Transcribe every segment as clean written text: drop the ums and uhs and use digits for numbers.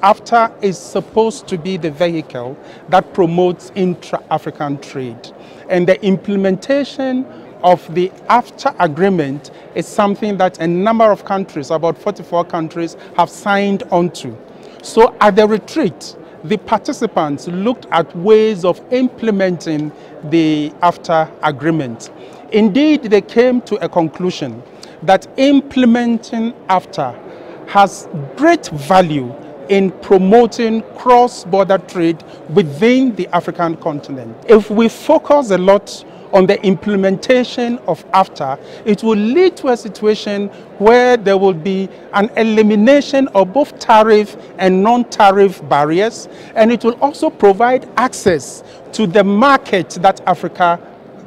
AfTA is supposed to be the vehicle that promotes intra-African trade. And the implementation of the AfTA agreement is something that a number of countries, about 44 countries, have signed onto. So at the retreat, the participants looked at ways of implementing the AfTA agreement. Indeed, they came to a conclusion that implementing AfTA has great value in promoting cross-border trade within the African continent. If we focus a lot on the implementation of AfTA, it will lead to a situation where there will be an elimination of both tariff and non-tariff barriers, and it will also provide access to the market that Africa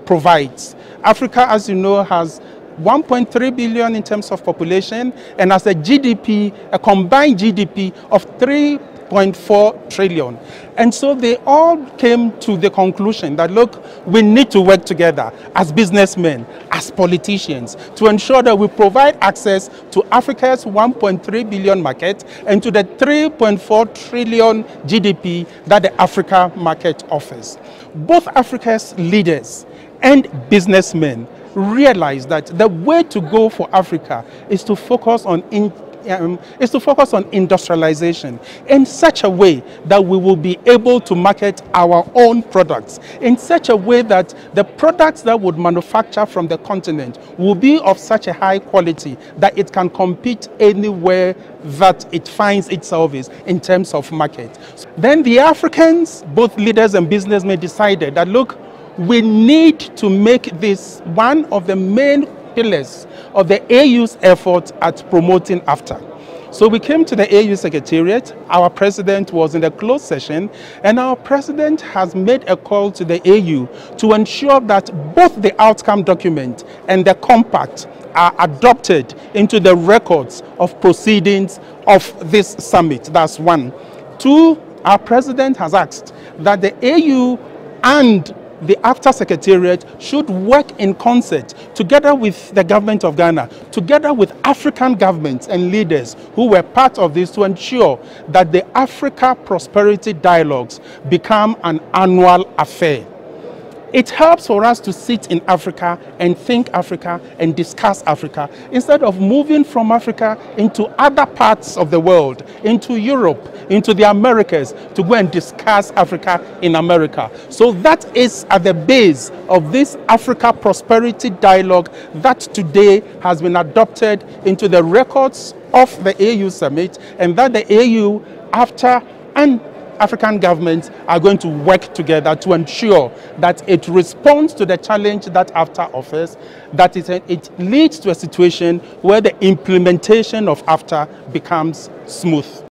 provides. Africa, as you know, has 1.3 billion in terms of population, and as a GDP, a combined GDP of 3.4 trillion. And so they all came to the conclusion that, look, we need to work together as businessmen, as politicians, to ensure that we provide access to Africa's 1.3 billion market and to the 3.4 trillion GDP that the Africa market offers. Both Africa's leaders and businessmen realize that the way to go for Africa is to focus on industrialization in such a way that we will be able to market our own products, in such a way that the products that would manufacture from the continent will be of such a high quality that it can compete anywhere that it finds itself in terms of market. Then the Africans, both leaders and businessmen, decided that, look, we need to make this one of the main pillars of the AU's effort at promoting AfTA. So we came to the AU Secretariat. Our president was in the closed session, and our president has made a call to the AU to ensure that both the outcome document and the compact are adopted into the records of proceedings of this summit. That's one. Two, our president has asked that the AU and the AfTA Secretariat should work in concert together with the government of Ghana, together with African governments and leaders who were part of this, to ensure that the Africa Prosperity Dialogues become an annual affair. It helps for us to sit in Africa and think Africa and discuss Africa, instead of moving from Africa into other parts of the world, into Europe, into the Americas, to go and discuss Africa in America. So that is at the base of this Africa Prosperity Dialogue that today has been adopted into the records of the AU Summit, and that the AU, AfTA, and African governments are going to work together to ensure that it responds to the challenge that AfTA offers, that it leads to a situation where the implementation of AfTA becomes smooth.